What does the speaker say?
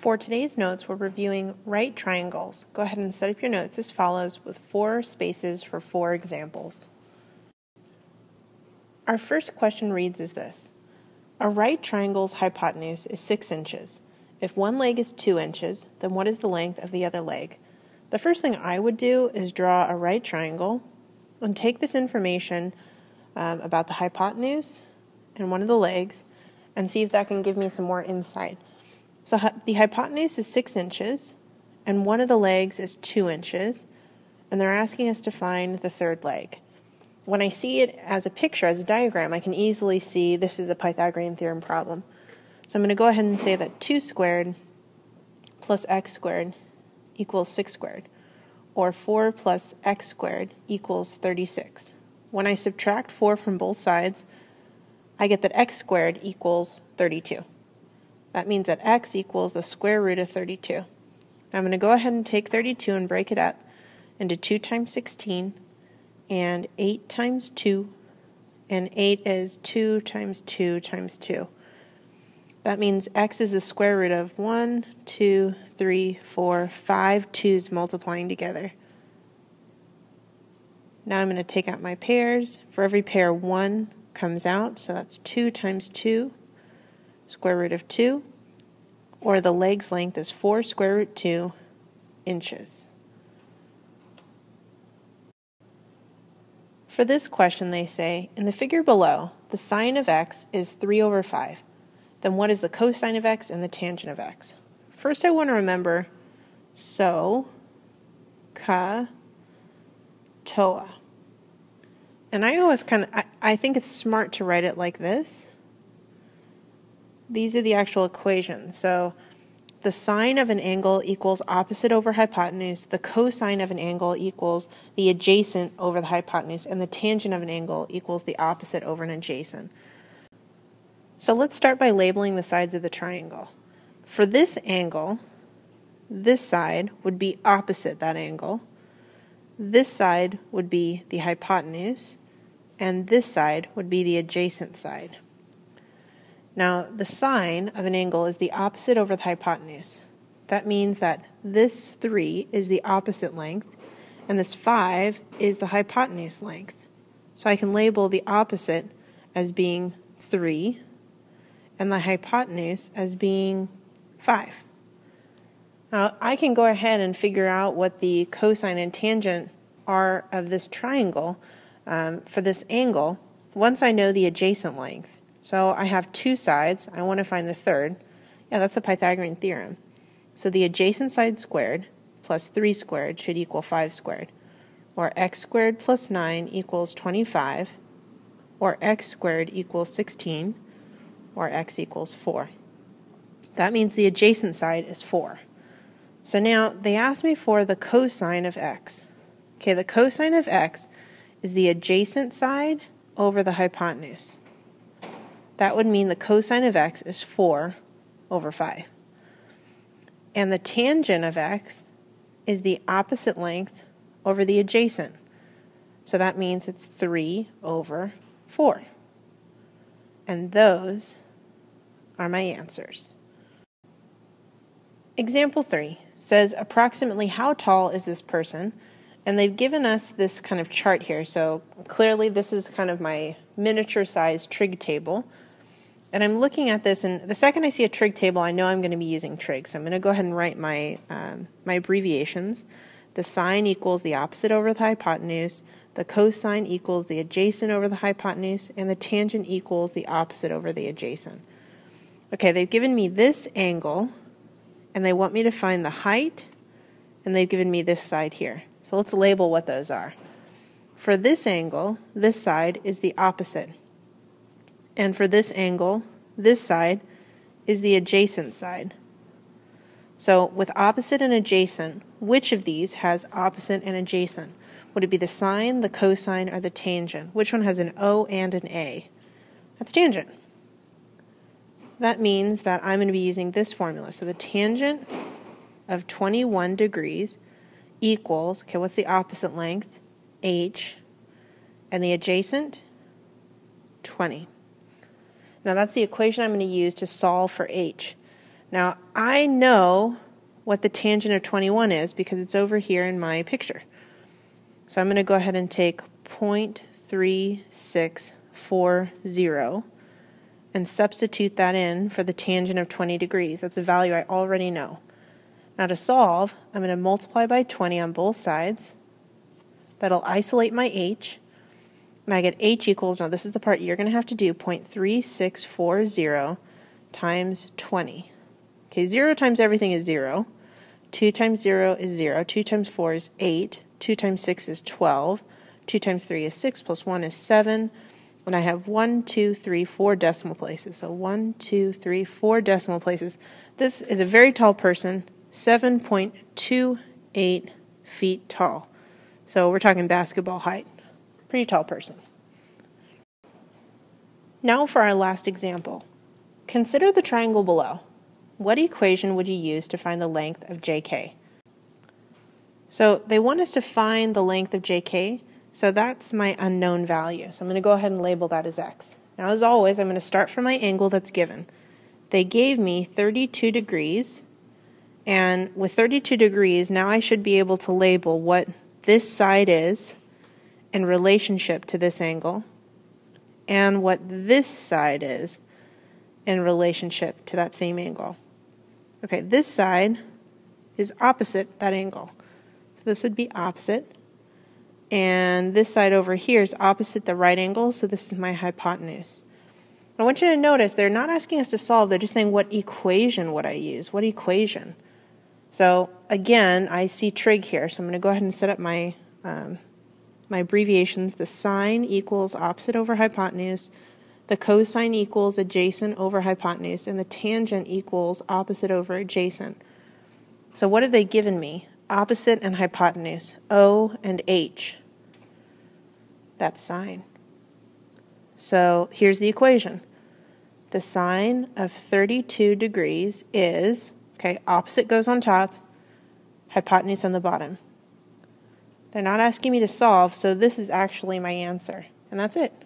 For today's notes, we're reviewing right triangles. Go ahead and set up your notes as follows with 4 spaces for 4 examples. Our first question reads as this. A right triangle's hypotenuse is 6 inches. If one leg is 2 inches, then what is the length of the other leg? The first thing I would do is draw a right triangle and take this information about the hypotenuse and one of the legs and see if that can give me some more insight. So the hypotenuse is 6 inches, and one of the legs is 2 inches, and they're asking us to find the third leg. When I see it as a picture, as a diagram, I can easily see this is a Pythagorean theorem problem. So I'm going to go ahead and say that 2 squared plus x squared equals 6 squared, or 4 plus x squared equals 36. When I subtract 4 from both sides, I get that x squared equals 32. That means that x equals the square root of 32. Now I'm going to go ahead and take 32 and break it up into 2 times 16 and 8 times 2, and 8 is 2 times 2 times 2. That means x is the square root of 1, 2, 3, 4, 5 2's multiplying together. Now I'm going to take out my pairs. For every pair, 1 comes out, so that's 2 times 2, square root of 2, or the leg's length is 4 square root 2 inches. For this question, they say, in the figure below, the sine of x is 3 over 5. Then what is the cosine of x and the tangent of x? First, I want to remember so, ka, toa. And I always I think it's smart to write it like this. These are the actual equations. So the sine of an angle equals opposite over hypotenuse, the cosine of an angle equals the adjacent over the hypotenuse, and the tangent of an angle equals the opposite over an adjacent. So let's start by labeling the sides of the triangle. For this angle, this side would be opposite that angle, this side would be the hypotenuse, and this side would be the adjacent side. Now, the sine of an angle is the opposite over the hypotenuse. That means that this 3 is the opposite length, and this 5 is the hypotenuse length. So I can label the opposite as being 3, and the hypotenuse as being 5. Now, I can go ahead and figure out what the cosine and tangent are of this triangle for this angle once I know the adjacent length. So I have 2 sides. I want to find the third. Yeah, that's a Pythagorean theorem. So the adjacent side squared plus 3 squared should equal 5 squared. Or x squared plus 9 equals 25. Or x squared equals 16. Or x equals 4. That means the adjacent side is 4. So now they ask me for the cosine of x. Okay, the cosine of x is the adjacent side over the hypotenuse. That would mean the cosine of x is 4 over 5. And the tangent of x is the opposite length over the adjacent. So that means it's 3 over 4. And those are my answers. Example 3 says approximately how tall is this person? And they've given us this kind of chart here. So clearly this is kind of my miniature size trig table. And I'm looking at this, and the second I see a trig table, I know I'm going to be using trig. So I'm going to go ahead and write my abbreviations. The sine equals the opposite over the hypotenuse, the cosine equals the adjacent over the hypotenuse, and the tangent equals the opposite over the adjacent. Okay, they've given me this angle, and they want me to find the height, and they've given me this side here. So let's label what those are. For this angle, this side is the opposite. And for this angle, this side is the adjacent side. So with opposite and adjacent, which of these has opposite and adjacent? Would it be the sine, the cosine, or the tangent? Which one has an O and an A? That's tangent. That means that I'm going to be using this formula. So the tangent of 21 degrees equals, okay, what's the opposite length? H. And the adjacent? 20. Now that's the equation I'm going to use to solve for h. Now, I know what the tangent of 21 is because it's over here in my picture. So I'm going to go ahead and take 0.3640 and substitute that in for the tangent of 20 degrees. That's a value I already know. Now to solve, I'm going to multiply by 20 on both sides. That'll isolate my h. And I get h equals, now this is the part you're going to have to do, 0.3640 times 20. Okay, 0 times everything is 0. 2 times 0 is 0. 2 times 4 is 8. 2 times 6 is 12. 2 times 3 is 6, plus 1 is 7. And I have 1, 2, 3, 4 decimal places. So 1, 2, 3, 4 decimal places. This is a very tall person, 7.28 feet tall. So we're talking basketball height. Pretty tall person. Now for our last example. Consider the triangle below. What equation would you use to find the length of JK? So they want us to find the length of JK, so that's my unknown value. So I'm going to go ahead and label that as x. Now as always, I'm going to start from my angle that's given. They gave me 32 degrees, and with 32 degrees, now I should be able to label what this side is in relationship to this angle, and what this side is in relationship to that same angle. Okay, this side is opposite that angle. So this would be opposite. And this side over here is opposite the right angle, so this is my hypotenuse. I want you to notice they're not asking us to solve, they're just saying what equation would I use? What equation? So again, I see trig here, so I'm going to go ahead and set up my my abbreviations. The sine equals opposite over hypotenuse, the cosine equals adjacent over hypotenuse, and the tangent equals opposite over adjacent. So what have they given me? Opposite and hypotenuse, O and H. That's sine. So here's the equation. The sine of 32 degrees is, okay, opposite goes on top, hypotenuse on the bottom. They're not asking me to solve, so this is actually my answer. And that's it.